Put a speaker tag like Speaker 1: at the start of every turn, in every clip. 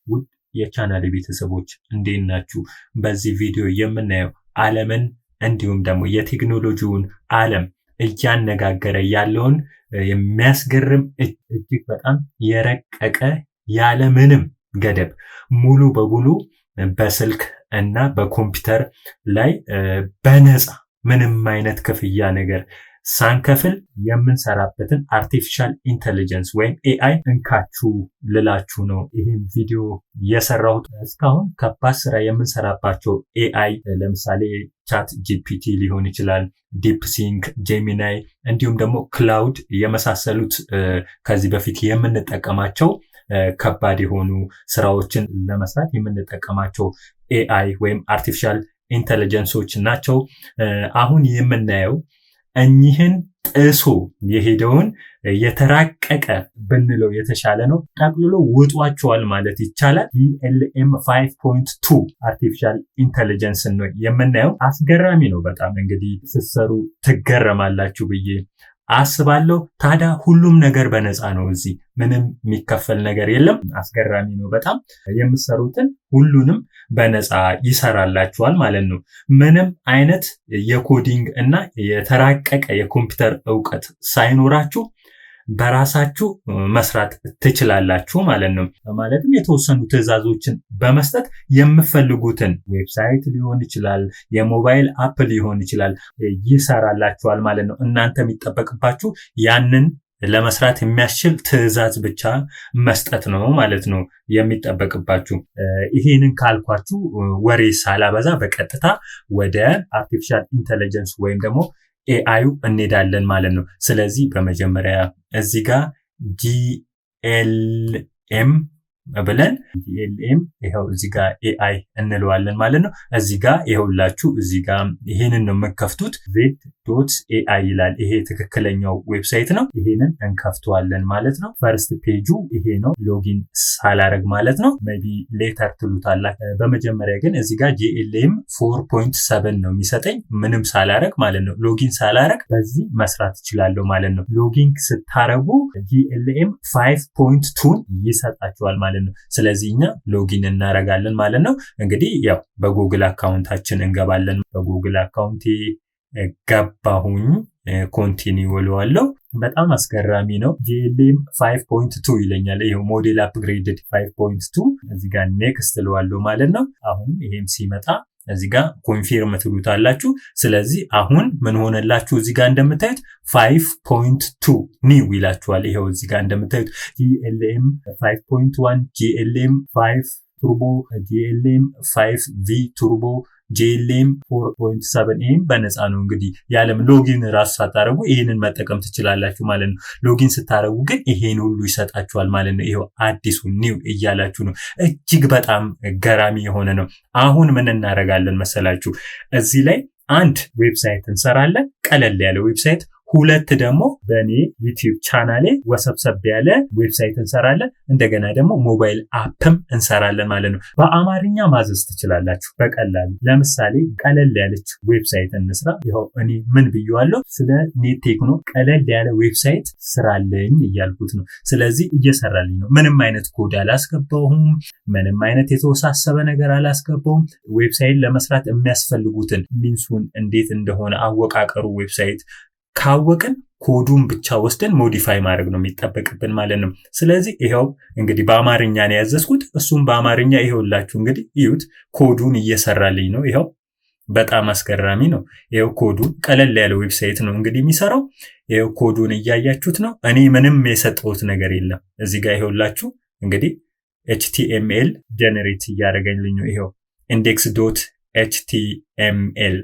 Speaker 1: ውድ የቻናሌ ቤተሰቦች እንዴት ናችሁ? በዚህ ቪዲዮ የምናየው ዓለምን እንዲሁም ደግሞ የቴክኖሎጂውን ዓለም እያነጋገረ ያለውን የሚያስገርም እጅግ በጣም የረቀቀ ያለምንም ገደብ ሙሉ በሙሉ በስልክ እና በኮምፒውተር ላይ በነፃ ምንም አይነት ክፍያ ነገር ሳንከፍል የምንሰራበትን አርቲፊሻል ኢንተለጀንስ ወይም ኤአይ እንካችሁ ልላችሁ ነው ይህን ቪዲዮ የሰራሁት። እስካሁን ከባድ ስራ የምንሰራባቸው ኤአይ ለምሳሌ ቻት ጂፒቲ ሊሆን ይችላል፣ ዲፕሲንክ፣ ጄሚናይ እንዲሁም ደግሞ ክላውድ የመሳሰሉት ከዚህ በፊት የምንጠቀማቸው ከባድ የሆኑ ስራዎችን ለመስራት የምንጠቀማቸው ኤአይ ወይም አርቲፊሻል ኢንተለጀንሶች ናቸው። አሁን የምናየው እኚህን ጥሶ የሄደውን የተራቀቀ ብንለው የተሻለ ነው፣ ጠቅልሎ ውጧቸዋል ማለት ይቻላል። ጂኤልኤም 5.2 አርቲፊሻል ኢንተለጀንስ ነው የምናየው። አስገራሚ ነው በጣም እንግዲህ ስትሰሩ ትገረማላችሁ ብዬ አስባለሁ። ታዲያ ሁሉም ነገር በነፃ ነው፣ እዚህ ምንም የሚከፈል ነገር የለም። አስገራሚ ነው በጣም። የምትሰሩትን ሁሉንም በነፃ ይሰራላችኋል ማለት ነው። ምንም አይነት የኮዲንግ እና የተራቀቀ የኮምፒውተር ዕውቀት ሳይኖራችሁ በራሳችሁ መስራት ትችላላችሁ ማለት ነው። ማለትም የተወሰኑ ትዕዛዞችን በመስጠት የምፈልጉትን ዌብሳይት ሊሆን ይችላል፣ የሞባይል አፕ ሊሆን ይችላል፣ ይሰራላችኋል ማለት ነው። እናንተ የሚጠበቅባችሁ ያንን ለመስራት የሚያስችል ትዕዛዝ ብቻ መስጠት ነው ማለት ነው የሚጠበቅባችሁ። ይሄንን ካልኳችሁ ወሬ ሳላበዛ በቀጥታ ወደ አርቲፊሻል ኢንተለጀንስ ወይም ደግሞ ኤአዩ እንሄዳለን ማለት ነው። ስለዚህ በመጀመሪያ እዚህ ጋር ጂኤልኤም ብለን ጂኤልኤም ይሄው እዚህ ጋር ኤአይ እንለዋለን ማለት ነው። እዚህ ጋር ይሄውላችሁ እዚህ ጋር ይሄንን ነው የምንከፍቱት። z.ai ይላል። ይሄ ትክክለኛው ዌብሳይት ነው። ይሄንን እንከፍተዋለን ማለት ነው። ፈርስት ፔጁ ይሄ ነው፣ ሎጊን ሳላረግ ማለት ነው። ሜቢ ሌተር ትሉታላችሁ። በመጀመሪያ ግን እዚህ ጋር ጂኤልኤም 4.7 ነው የሚሰጠኝ ምንም ሳላረግ ማለት ነው። ሎጊን ሳላረግ በዚህ መስራት እችላለሁ ማለት ነው። ሎጊን ስታረጉ ጂኤልኤም 5.2 ይሰጣችኋል ማለት ነው። ስለዚህ እኛ ሎጊን እናረጋለን ማለት ነው። እንግዲህ ያው በጉግል አካውንታችን እንገባለን። በጉግል አካውንቴ ገባሁኝ፣ ኮንቲኒው እለዋለሁ። በጣም አስገራሚ ነው። ጂኤልኤም 5.2 ይለኛል። ይሄው ሞዴል አፕግሬድድ 5.2 እዚህ ጋር ኔክስት እለዋለሁ ማለት ነው። አሁንም ይሄም ሲመጣ እዚህ ጋር ኮንፊርም ትሉታላችሁ። ስለዚህ አሁን ምን ሆነላችሁ? እዚህ ጋር እንደምታዩት 5.2 ኒው ይላችኋል። ይሄው እዚህ ጋር እንደምታዩት ጂኤልኤም 5.1 ጂኤልኤም 5 ቱርቦ ጂኤልኤም 5V ቱርቦ ጂኤልኤም 4.7 ይሄም በነፃ ነው። እንግዲህ ያለም ሎጊን ራሱ ሳታረጉ ይሄንን መጠቀም ትችላላችሁ ማለት ነው። ሎጊን ስታረጉ ግን ይሄን ሁሉ ይሰጣችኋል ማለት ነው። ይሄው አዲሱ ኒው እያላችሁ ነው። እጅግ በጣም ገራሚ የሆነ ነው። አሁን ምን እናረጋለን መሰላችሁ? እዚህ ላይ አንድ ዌብሳይት እንሰራለን፣ ቀለል ያለ ዌብሳይት። ሁለት ደግሞ በእኔ ዩቲዩብ ቻናሌ ወሰብሰብ ያለ ዌብሳይት እንሰራለን። እንደገና ደግሞ ሞባይል አፕም እንሰራለን ማለት ነው። በአማርኛ ማዘዝ ትችላላችሁ በቀላሉ። ለምሳሌ ቀለል ያለች ዌብሳይት እንስራ። ይኸው እኔ ምን ብየዋለሁ? ስለ ኔት ቴክኖ ቀለል ያለ ዌብሳይት ስራልኝ እያልኩት ነው። ስለዚህ እየሰራልኝ ነው። ምንም አይነት ኮድ አላስገባሁም። ምንም አይነት የተወሳሰበ ነገር አላስገባሁም። ዌብሳይት ለመስራት የሚያስፈልጉትን ሚንሱን እንዴት እንደሆነ አወቃቀሩ ዌብሳይት ካወቅን ኮዱን ብቻ ወስደን ሞዲፋይ ማድረግ ነው የሚጠበቅብን ማለት ነው። ስለዚህ ይሄው እንግዲህ በአማርኛ ነው ያዘዝኩት። እሱም በአማርኛ ይሄውላችሁ እንግዲህ እዩት፣ ኮዱን እየሰራልኝ ነው። ይሄው በጣም አስገራሚ ነው። ይሄው ኮዱን ቀለል ያለ ዌብሳይት ነው እንግዲህ የሚሰራው። ይሄው ኮዱን እያያችሁት ነው። እኔ ምንም የሰጠሁት ነገር የለም። እዚህ ጋር ይሄውላችሁ እንግዲህ HTML ጀነሬት እያደረገልኝ ነው። ይሄው index.html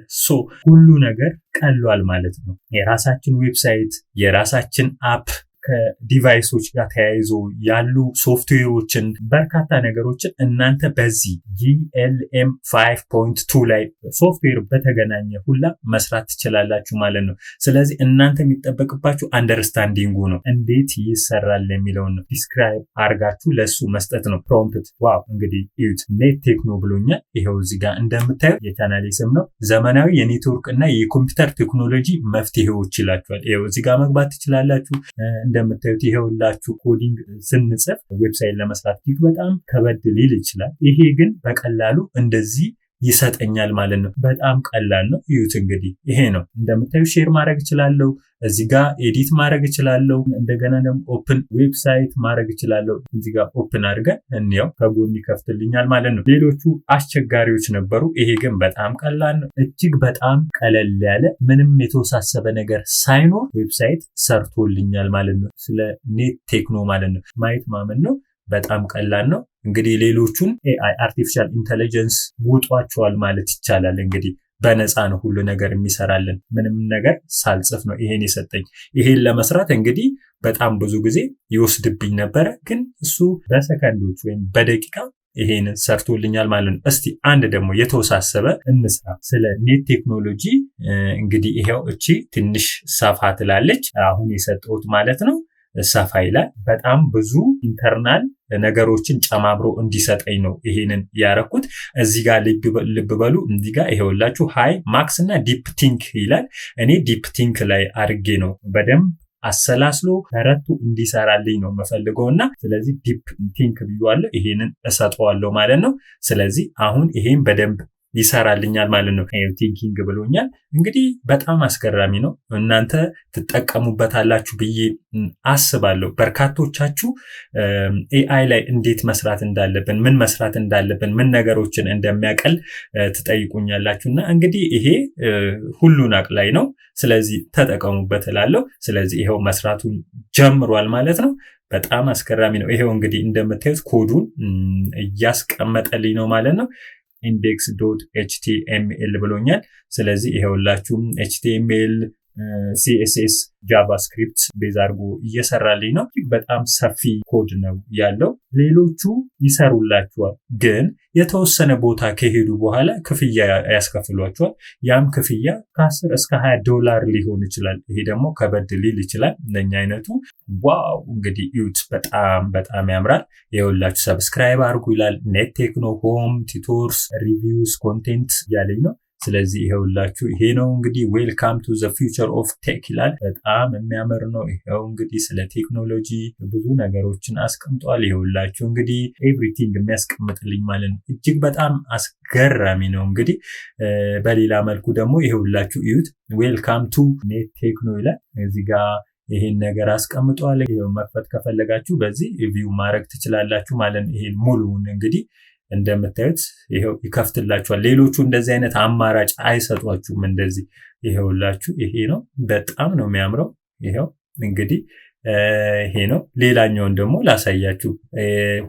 Speaker 1: ሁሉ ነገር ቀሏል ማለት ነው። የራሳችን ዌብሳይት፣ የራሳችን አፕ፣ ከዲቫይሶች ጋር ተያይዞ ያሉ ሶፍትዌሮችን በርካታ ነገሮችን እናንተ በዚህ ጂኤልኤም 5.2 ላይ ሶፍትዌር በተገናኘ ሁላ መስራት ትችላላችሁ ማለት ነው። ስለዚህ እናንተ የሚጠበቅባችሁ አንደርስታንዲንጉ ነው፣ እንዴት ይሰራል የሚለውን ዲስክራይብ አርጋችሁ ለሱ መስጠት ነው። ፕሮምፕት ዋው እንግዲህ እዩት፣ ኔት ቴክኖ ብሎኛል። ይሄው እዚህ ጋር እንደምታዩት የቻናሌ ስም ነው። ዘመናዊ የኔትወርክ እና የኮምፒውተር ቴክኖሎጂ መፍትሄዎች ይላችኋል። ይሄው እዚህ ጋር መግባት ትችላላችሁ። እንደምታዩት ይሄውላችሁ ኮዲንግ ስንጽፍ ዌብሳይት ለመስራት በጣም ከበድ ሊል ይችላል። ይሄ ግን በቀላሉ እንደዚህ ይሰጠኛል ማለት ነው። በጣም ቀላል ነው። እዩት እንግዲህ ይሄ ነው እንደምታዩ ሼር ማድረግ እችላለሁ። እዚህ ጋር ኤዲት ማድረግ እችላለሁ። እንደገና ደግሞ ኦፕን ዌብሳይት ማድረግ እችላለሁ። እዚህ ጋር ኦፕን አድርገን እንየው ከጎን ይከፍትልኛል ማለት ነው። ሌሎቹ አስቸጋሪዎች ነበሩ። ይሄ ግን በጣም ቀላል ነው። እጅግ በጣም ቀለል ያለ ምንም የተወሳሰበ ነገር ሳይኖር ዌብሳይት ሰርቶልኛል ማለት ነው። ስለ ኔት ቴክኖ ማለት ነው። ማየት ማመን ነው። በጣም ቀላል ነው። እንግዲህ ሌሎቹን ኤአይ አርቲፊሻል ኢንተለጀንስ ውጧቸዋል ማለት ይቻላል። እንግዲህ በነፃ ነው ሁሉ ነገር የሚሰራልን። ምንም ነገር ሳልጽፍ ነው ይሄን የሰጠኝ። ይሄን ለመስራት እንግዲህ በጣም ብዙ ጊዜ ይወስድብኝ ነበረ፣ ግን እሱ በሰከንዶች ወይም በደቂቃ ይሄንን ሰርቶልኛል ማለት ነው። እስቲ አንድ ደግሞ የተወሳሰበ እንስራ ስለ ኔት ቴክኖሎጂ። እንግዲህ ይሄው እቺ ትንሽ ሰፋ ትላለች። አሁን የሰጠሁት ማለት ነው ሰፋ ይላል። በጣም ብዙ ኢንተርናል ነገሮችን ጨማምሮ እንዲሰጠኝ ነው ይሄንን ያረኩት። እዚህ ጋር ልብ በሉ። እዚህ ጋር ይሄውላችሁ ሃይ ማክስ እና ዲፕ ቲንክ ይላል። እኔ ዲፕ ቲንክ ላይ አርጌ ነው በደንብ አሰላስሎ ተረቱ እንዲሰራልኝ ነው የምፈልገውና ስለዚህ ዲፕ ቲንክ ብዬዋለሁ። ይሄንን እሰጠዋለሁ ማለት ነው። ስለዚህ አሁን ይሄን በደንብ ይሰራልኛል ማለት ነው። ቲንኪንግ ብሎኛል። እንግዲህ በጣም አስገራሚ ነው። እናንተ ትጠቀሙበታላችሁ ብዬ አስባለሁ። በርካቶቻችሁ ኤአይ ላይ እንዴት መስራት እንዳለብን፣ ምን መስራት እንዳለብን፣ ምን ነገሮችን እንደሚያቀል ትጠይቁኛላችሁና እንግዲህ ይሄ ሁሉን አቅላይ ነው። ስለዚህ ተጠቀሙበት እላለሁ። ስለዚህ ይሄው መስራቱን ጀምሯል ማለት ነው። በጣም አስገራሚ ነው። ይሄው እንግዲህ እንደምታዩት ኮዱን እያስቀመጠልኝ ነው ማለት ነው። index.html ብሎኛል። ስለዚህ ይሄውላችሁ HTML CSS ጃቫስክሪፕት ቤዝ አድርጎ እየሰራልኝ ነው። በጣም ሰፊ ኮድ ነው ያለው። ሌሎቹ ይሰሩላችኋል፣ ግን የተወሰነ ቦታ ከሄዱ በኋላ ክፍያ ያስከፍሏችኋል። ያም ክፍያ ከ10 እስከ $20 ሊሆን ይችላል። ይሄ ደግሞ ከበድ ሊል ይችላል ለኛ አይነቱ። ዋው እንግዲህ ዩት በጣም ያምራል። ይኸውላችሁ ሰብስክራይብ አድርጉ ይላል። ኔት ቴክኖ ሆም ቲቶርስ ሪቪውስ ኮንቴንት ያለኝ ነው። ስለዚህ ይሄውላችሁ ይሄ ነው እንግዲህ ዌልካም ቱ ዘ ፊውቸር ኦፍ ቴክ ይላል። በጣም የሚያምር ነው። ይሄው እንግዲህ ስለ ቴክኖሎጂ ብዙ ነገሮችን አስቀምጧል። ይሄውላችሁ እንግዲህ ኤቭሪቲንግ የሚያስቀምጥልኝ ማለት ነው። እጅግ በጣም አስገራሚ ነው። እንግዲህ በሌላ መልኩ ደግሞ ይሄውላችሁ እዩት። ዌልካም ቱ ኔት ቴክኖ ይላል። እዚህ ጋር ይሄን ነገር አስቀምጧል። ይሄው መክፈት ከፈለጋችሁ በዚህ ቪው ማድረግ ትችላላችሁ ማለት ነው። ይሄን ሙሉውን እንግዲህ እንደምታዩት ይሄው ይከፍትላችኋል። ሌሎቹ እንደዚህ አይነት አማራጭ አይሰጧችሁም። እንደዚህ ይሄውላችሁ ይሄ ነው። በጣም ነው የሚያምረው። ይሄው እንግዲህ ይሄ ነው። ሌላኛውን ደግሞ ላሳያችሁ።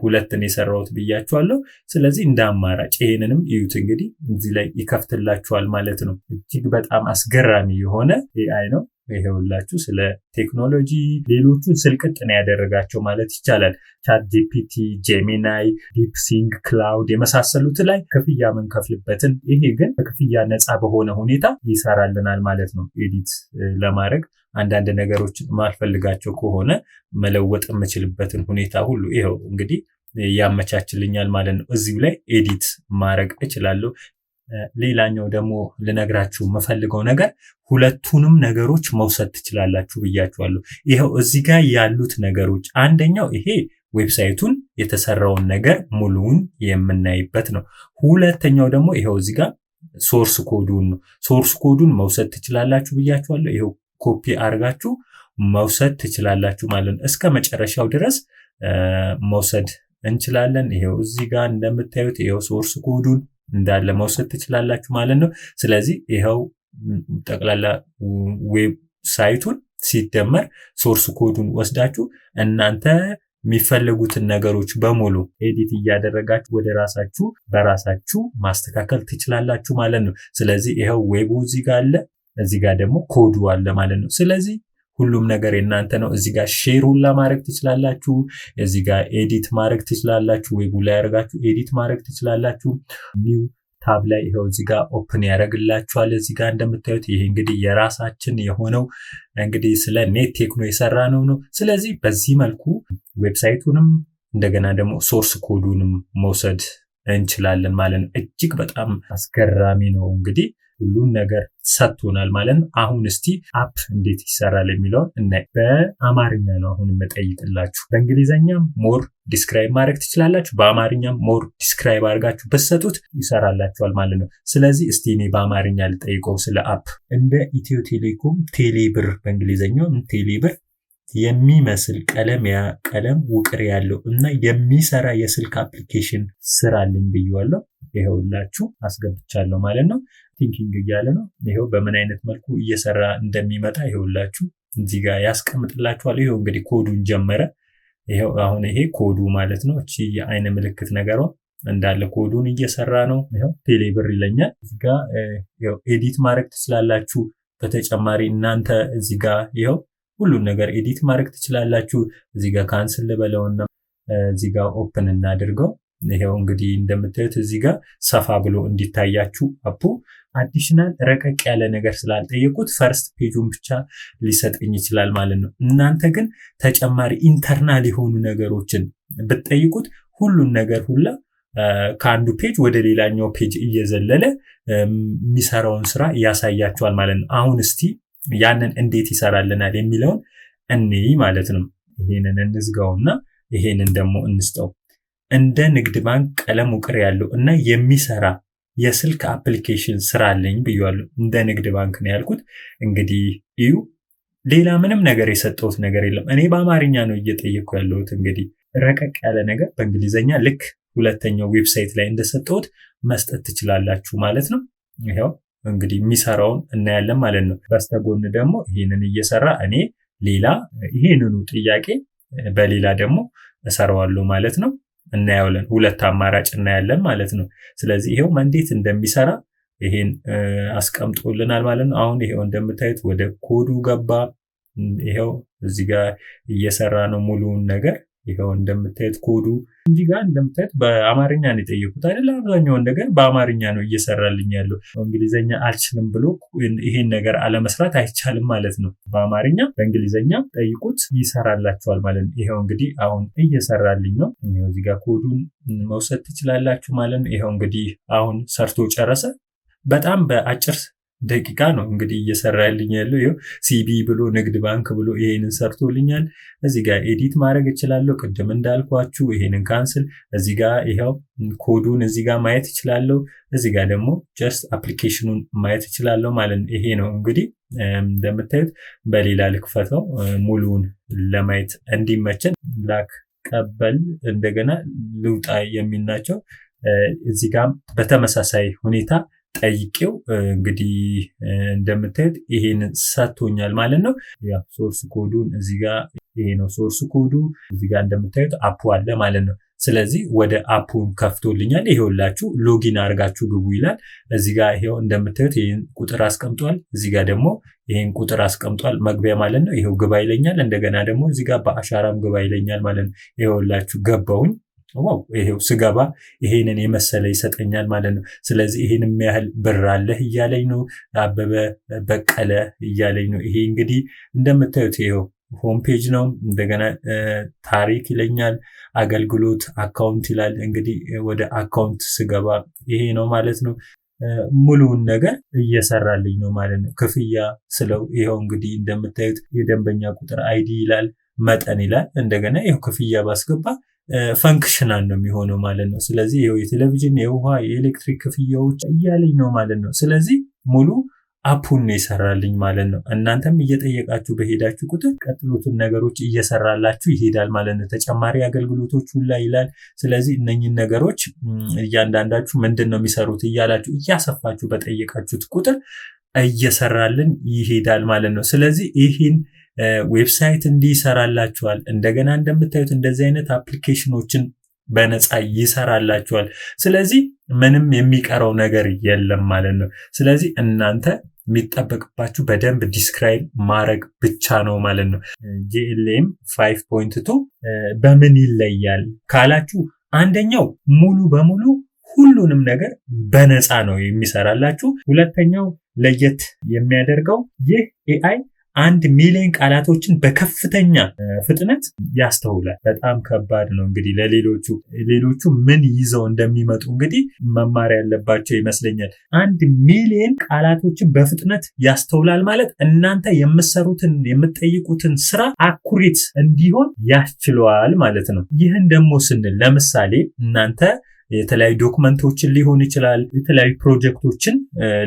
Speaker 1: ሁለትን የሰራሁት ብያችኋለሁ። ስለዚህ እንደ አማራጭ ይሄንንም እዩት። እንግዲህ እዚህ ላይ ይከፍትላችኋል ማለት ነው። እጅግ በጣም አስገራሚ የሆነ ኤአይ ነው። ይሄውላችሁ ስለ ቴክኖሎጂ ሌሎቹን ስልቅጥ ነው ያደረጋቸው ማለት ይቻላል። ቻት ጂፒቲ፣ ጄሚናይ፣ ዲፕሲንግ፣ ክላውድ የመሳሰሉት ላይ ክፍያ የምንከፍልበትን፣ ይሄ ግን በክፍያ ነፃ በሆነ ሁኔታ ይሰራልናል ማለት ነው። ኤዲት ለማድረግ አንዳንድ ነገሮችን ማልፈልጋቸው ከሆነ መለወጥ የምችልበትን ሁኔታ ሁሉ ይሄው እንግዲህ ያመቻችልኛል ማለት ነው። እዚሁ ላይ ኤዲት ማድረግ እችላለሁ። ሌላኛው ደግሞ ልነግራችሁ የምፈልገው ነገር ሁለቱንም ነገሮች መውሰድ ትችላላችሁ ብያችኋለሁ። ይሄው እዚህ ጋር ያሉት ነገሮች አንደኛው ይሄ ዌብሳይቱን የተሰራውን ነገር ሙሉውን የምናይበት ነው። ሁለተኛው ደግሞ ይሄው እዚህ ጋር ሶርስ ኮዱን ነው። ሶርስ ኮዱን መውሰድ ትችላላችሁ ብያችኋለሁ። ይሄው ኮፒ አድርጋችሁ መውሰድ ትችላላችሁ ማለት ነው። እስከ መጨረሻው ድረስ መውሰድ እንችላለን። ይሄው እዚህ ጋር እንደምታዩት ይሄው ሶርስ ኮዱን እንዳለ መውሰድ ትችላላችሁ ማለት ነው። ስለዚህ ይሄው ጠቅላላ ዌብሳይቱን ሲደመር ሶርስ ኮዱን ወስዳችሁ እናንተ የሚፈልጉትን ነገሮች በሙሉ ኤዲት እያደረጋችሁ ወደ ራሳችሁ በራሳችሁ ማስተካከል ትችላላችሁ ማለት ነው። ስለዚህ ይሄው ዌቡ እዚህ ጋር አለ፣ እዚህ ጋር ደግሞ ኮዱ አለ ማለት ነው። ስለዚህ ሁሉም ነገር የናንተ ነው። እዚህ ጋር ሼሩን ለማድረግ ትችላላችሁ። እዚህ ጋር ኤዲት ማድረግ ትችላላችሁ። ዌቡ ላይ ያደርጋችሁ ኤዲት ማድረግ ትችላላችሁ። ኒው ታብ ላይ ይሄው እዚህ ጋር ኦፕን ያደርግላችኋል። እዚህ ጋር እንደምታዩት ይሄ እንግዲህ የራሳችን የሆነው እንግዲህ ስለ ኔት ቴክኖ የሰራ ነው። ስለዚህ በዚህ መልኩ ዌብሳይቱንም እንደገና ደግሞ ሶርስ ኮዱንም መውሰድ እንችላለን ማለት ነው። እጅግ በጣም አስገራሚ ነው። እንግዲህ ሁሉን ነገር ሰጥቶናል ማለት ነው። አሁን እስቲ አፕ እንዴት ይሰራል የሚለውን እናይ። በአማርኛ ነው አሁን የምጠይቅላችሁ። በእንግሊዘኛም ሞር ዲስክራይብ ማድረግ ትችላላችሁ፣ በአማርኛም ሞር ዲስክራይብ አድርጋችሁ በሰጡት ይሰራላችኋል ማለት ነው። ስለዚህ እስቲ እኔ በአማርኛ ልጠይቀው ስለ አፕ። እንደ ኢትዮ ቴሌኮም ቴሌብር፣ በእንግሊዘኛው ቴሌብር የሚመስል ቀለም ውቅር ያለው እና የሚሰራ የስልክ አፕሊኬሽን ስራልኝ ብየዋለሁ። ይሄውላችሁ አስገብቻለሁ ማለት ነው። ቲንኪንግ እያለ ነው። ይሄው በምን አይነት መልኩ እየሰራ እንደሚመጣ ይሄውላችሁ እዚህ ጋር ያስቀምጥላችኋል። ይሄው እንግዲህ ኮዱን ጀመረ። ይሄው አሁን ይሄ ኮዱ ማለት ነው። እቺ የአይነ ምልክት ነገሯ እንዳለ ኮዱን እየሰራ ነው። ይሄው ቴሌብር ይለኛል። እዚህ ጋር ይሄው ኤዲት ማድረግ ትችላላችሁ። በተጨማሪ እናንተ እዚህ ጋር ይሄው ሁሉን ነገር ኤዲት ማድረግ ትችላላችሁ። እዚህ ጋር ካንስል ልበለውና እዚህ ጋር ኦፕን እናድርገው። ይሄው እንግዲህ እንደምታዩት እዚህ ጋር ሰፋ ብሎ እንዲታያችሁ አፑ አዲሽናል ረቀቅ ያለ ነገር ስላልጠየቁት ፈርስት ፔጁን ብቻ ሊሰጠኝ ይችላል ማለት ነው። እናንተ ግን ተጨማሪ ኢንተርናል የሆኑ ነገሮችን ብትጠይቁት ሁሉን ነገር ሁላ ከአንዱ ፔጅ ወደ ሌላኛው ፔጅ እየዘለለ የሚሰራውን ስራ ያሳያችኋል ማለት ነው። አሁን እስቲ ያንን እንዴት ይሰራልናል የሚለውን እንይ ማለት ነው። ይሄንን እንዝጋውና ይሄንን ደግሞ እንስጠው። እንደ ንግድ ባንክ ቀለም ውቅር ያለው እና የሚሰራ የስልክ አፕሊኬሽን ስራልኝ ብያለሁ። እንደ ንግድ ባንክ ነው ያልኩት። እንግዲህ እዩ፣ ሌላ ምንም ነገር የሰጠሁት ነገር የለም። እኔ በአማርኛ ነው እየጠየቅኩ ያለሁት። እንግዲህ ረቀቅ ያለ ነገር በእንግሊዘኛ ልክ ሁለተኛው ዌብሳይት ላይ እንደሰጠሁት መስጠት ትችላላችሁ ማለት ነው። ይሄው እንግዲህ የሚሰራውን እናያለን ማለት ነው። በስተጎን ደግሞ ይሄንን እየሰራ እኔ ሌላ ይሄንኑ ጥያቄ በሌላ ደግሞ እሰራዋለሁ ማለት ነው። እናያለን። ሁለት አማራጭ እናያለን ማለት ነው። ስለዚህ ይሄው እንዴት እንደሚሰራ ይሄን አስቀምጦልናል ማለት ነው። አሁን ይሄው እንደምታዩት ወደ ኮዱ ገባ። ይሄው እዚህ ጋር እየሰራ ነው ሙሉውን ነገር። ይሄው እንደምታዩት ኮዱ እዚህ ጋር እንደምታዩት በአማርኛ ነው የጠየቁት አይደል? አብዛኛውን ነገር በአማርኛ ነው እየሰራልኝ ያለው። እንግሊዘኛ አልችልም ብሎ ይሄን ነገር አለመስራት አይቻልም ማለት ነው። በአማርኛ በእንግሊዘኛ ጠይቁት ይሰራላችኋል ማለት ነው። ይሄው እንግዲህ አሁን እየሰራልኝ ነው። ይሄው እዚህ ጋር ኮዱን መውሰድ ትችላላችሁ ማለት ነው። ይሄው እንግዲህ አሁን ሰርቶ ጨረሰ። በጣም በአጭር ደቂቃ ነው እንግዲህ እየሰራልኝ ያለው። ይሄው ሲቢ ብሎ ንግድ ባንክ ብሎ ይሄንን ሰርቶልኛል። እዚህ ጋር ኤዲት ማድረግ እችላለሁ ቅድም እንዳልኳችሁ። ይሄንን ካንስል፣ እዚህ ጋር ይሄው ኮዱን እዚህ ጋር ማየት እችላለሁ። እዚህ ጋር ደግሞ ጀስት አፕሊኬሽኑን ማየት እችላለሁ ማለት ነው። ይሄ ነው እንግዲህ እንደምታዩት። በሌላ ልክፈተው ሙሉውን ለማየት እንዲመቸን። ላክ ቀበል እንደገና ልውጣ የሚል ናቸው። እዚህ ጋር በተመሳሳይ ሁኔታ ጠይቄው እንግዲህ እንደምታዩት ይሄንን ሰጥቶኛል ማለት ነው። ያ ሶርስ ኮዱን እዚህ ጋር ይሄ ነው ሶርስ ኮዱ። እዚህ ጋር እንደምታዩት አፑ አለ ማለት ነው። ስለዚህ ወደ አፑን ከፍቶልኛል። ይሄውላችሁ ሎጊን አድርጋችሁ ግቡ ይላል። እዚህ ጋር ይሄው እንደምታዩት ይሄን ቁጥር አስቀምጧል። እዚህ ጋር ደግሞ ይሄን ቁጥር አስቀምጧል መግቢያ ማለት ነው። ይሄው ግባ ይለኛል። እንደገና ደግሞ እዚህ ጋር በአሻራም ግባ ይለኛል ማለት ነው። ይሄውላችሁ ገባሁኝ። ዋው ይሄው ስገባ ይሄንን የመሰለ ይሰጠኛል ማለት ነው። ስለዚህ ይሄንም ያህል ብር አለህ እያለኝ ነው። አበበ በቀለ እያለኝ ነው። ይሄ እንግዲህ እንደምታዩት ይሄው ሆም ፔጅ ነው። እንደገና ታሪክ ይለኛል። አገልግሎት አካውንት ይላል። እንግዲህ ወደ አካውንት ስገባ ይሄ ነው ማለት ነው። ሙሉውን ነገር እየሰራልኝ ነው ማለት ነው። ክፍያ ስለው ይሄው እንግዲህ እንደምታዩት የደንበኛ ቁጥር አይዲ ይላል፣ መጠን ይላል። እንደገና ይሄው ክፍያ ባስገባ ፈንክሽናል ነው የሚሆነው ማለት ነው። ስለዚህ ይሄው የቴሌቪዥን፣ የውሃ፣ የኤሌክትሪክ ክፍያዎች እያለኝ ነው ማለት ነው። ስለዚህ ሙሉ አፑን ነው ይሰራልኝ ማለት ነው። እናንተም እየጠየቃችሁ በሄዳችሁ ቁጥር ቀጥሎትን ነገሮች እየሰራላችሁ ይሄዳል ማለት ነው። ተጨማሪ አገልግሎቶች ሁላ ይላል። ስለዚህ እነኚህን ነገሮች እያንዳንዳችሁ ምንድነው የሚሰሩት እያላችሁ እያሰፋችሁ በጠየቃችሁት ቁጥር እየሰራልን ይሄዳል ማለት ነው። ስለዚህ ይሄን ዌብሳይት እንዲሰራላችኋል። እንደገና እንደምታዩት እንደዚህ አይነት አፕሊኬሽኖችን በነፃ ይሰራላችኋል። ስለዚህ ምንም የሚቀረው ነገር የለም ማለት ነው። ስለዚህ እናንተ የሚጠበቅባችሁ በደንብ ዲስክራይብ ማድረግ ብቻ ነው ማለት ነው። ጂኤልኤም 5.2 በምን ይለያል ካላችሁ፣ አንደኛው ሙሉ በሙሉ ሁሉንም ነገር በነፃ ነው የሚሰራላችሁ። ሁለተኛው ለየት የሚያደርገው ይህ ኤአይ 1 ሚሊዮን ቃላቶችን በከፍተኛ ፍጥነት ያስተውላል። በጣም ከባድ ነው። እንግዲህ ሌሎቹ ምን ይዘው እንደሚመጡ እንግዲህ መማር ያለባቸው ይመስለኛል። 1 ሚሊዮን ቃላቶችን በፍጥነት ያስተውላል ማለት እናንተ የምትጠይቁትን ስራ አኩሬት እንዲሆን ያስችለዋል ማለት ነው። ይህን ደግሞ ስንል ለምሳሌ እናንተ የተለያዩ ዶክመንቶችን ሊሆን ይችላል፣ የተለያዩ ፕሮጀክቶችን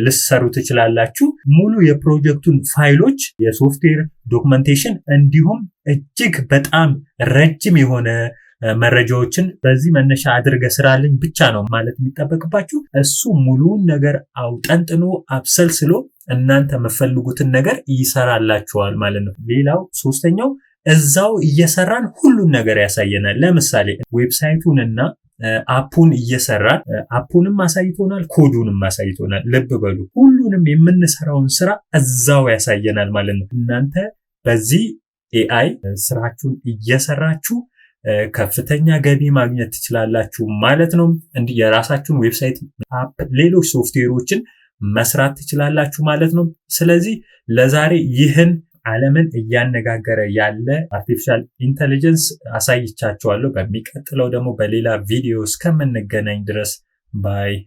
Speaker 1: ልትሰሩ ትችላላችሁ። ሙሉ የፕሮጀክቱን ፋይሎች፣ የሶፍትዌር ዶክመንቴሽን እንዲሁም እጅግ በጣም ረጅም የሆነ መረጃዎችን በዚህ መነሻ አድርገ ስራልኝ ብቻ ነው ማለት የሚጠበቅባችሁ። እሱ ሙሉውን ነገር አውጠንጥኖ አብሰልስሎ እናንተ የምትፈልጉትን ነገር ይሰራላችኋል ማለት ነው። ሌላው ሶስተኛው እዛው እየሰራን ሁሉን ነገር ያሳየናል። ለምሳሌ ዌብሳይቱንና አፑን እየሰራን አፑንም አሳይቶናል፣ ኮዱንም አሳይቶናል። ልብ በሉ ሁሉንም የምንሰራውን ስራ እዛው ያሳየናል ማለት ነው። እናንተ በዚህ ኤአይ ስራችሁን እየሰራችሁ ከፍተኛ ገቢ ማግኘት ትችላላችሁ ማለት ነው። እንዲህ የራሳችሁን ዌብሳይት፣ አፕ፣ ሌሎች ሶፍትዌሮችን መስራት ትችላላችሁ ማለት ነው። ስለዚህ ለዛሬ ይህን ዓለምን እያነጋገረ ያለ አርቲፊሻል ኢንተለጀንስ አሳይቻችኋለሁ። በሚቀጥለው ደግሞ በሌላ ቪዲዮ እስከምንገናኝ ድረስ ባይ